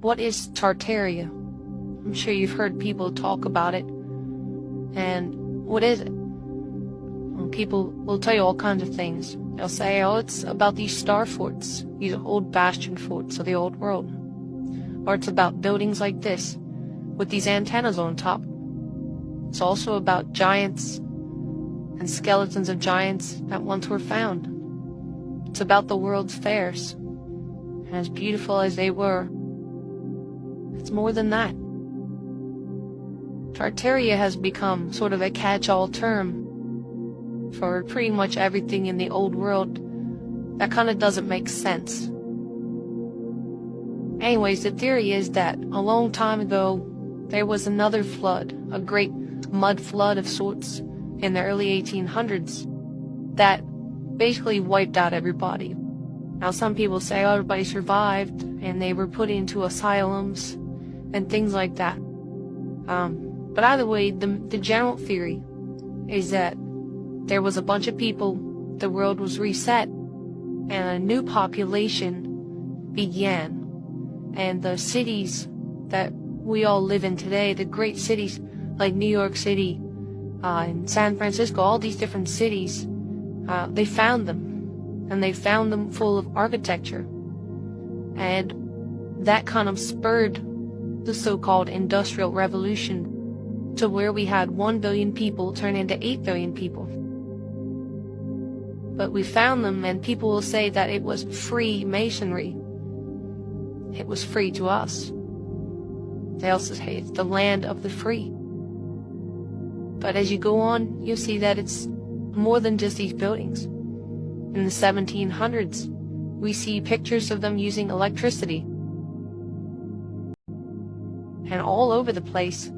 what is Tartaria? I'm sure you've heard people talk about it. And what is it? Well, people will tell you all kinds of things. They'll say, oh, it's about these star forts, these old bastion forts of the old world. Or it's about buildings like this, with these antennas on top. It's also about giants and skeletons of giants that once were found. It's about the world's fairs. And as beautiful as they were, it's more than that. Tartaria has become sort of a catch-all term for pretty much everything in the old world that kind of doesn't make sense. Anyways, the theory is that a long time ago, there was another flood, a great mud flood of sorts, in the early 1800s, that basically wiped out everybody. Now, some people say, oh, everybody survived, and they were put into asylums, and things like that. But either way, the general theory is that there was a bunch of people, the world was reset, and a new population began. And the cities that we all live in today, the great cities like New York City and San Francisco, all these different cities, they found them. And they found them full of architecture. And that kind of spurred the so-called Industrial Revolution to where we had 1 billion people turn into 8 billion people. But we found them, and people will say that it was free masonry. It was free to us. They also say it's the land of the free. But as you go on, you'll see that it's more than just these buildings. In the 1700s, we see pictures of them using electricity. And all over the place,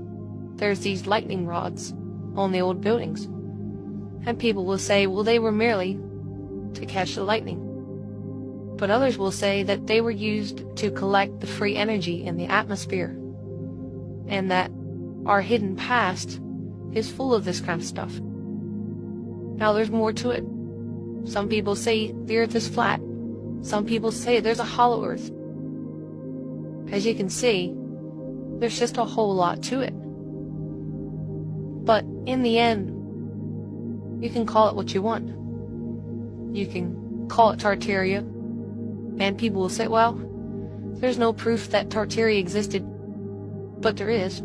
there's these lightning rods on the old buildings. And people will say, well, they were merely to catch the lightning. But others will say that they were used to collect the free energy in the atmosphere, and that our hidden past is full of this kind of stuff. Now, there's more to it. Some people say the earth is flat. Some people say there's a hollow earth. As you can see, there's just a whole lot to it. But in the end, you can call it what you want. You can call it Tartaria, and people will say, well, there's no proof that Tartaria existed, but there is.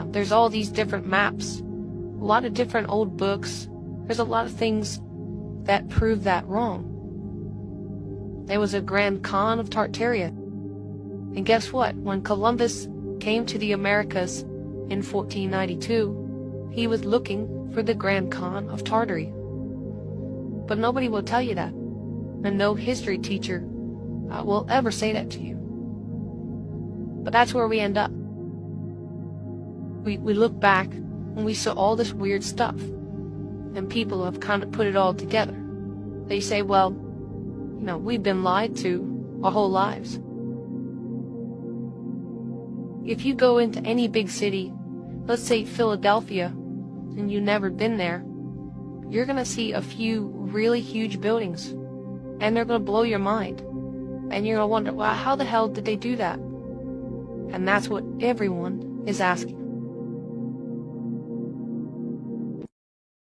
There's all these different maps, a lot of different old books. There's a lot of things that prove that wrong. There was a Grand Khan of Tartaria. And guess what? When Columbus came to the Americas in 1492, he was looking for the Grand Khan of Tartary. But nobody will tell you that. And no history teacher will ever say that to you. But that's where we end up. We look back and we saw all this weird stuff. And people have kind of put it all together. They say, well, we've been lied to our whole lives. If you go into any big city, let's say Philadelphia, and you've never been there, you're going to see a few really huge buildings, and they're going to blow your mind. And you're going to wonder, well, how the hell did they do that? And that's what everyone is asking.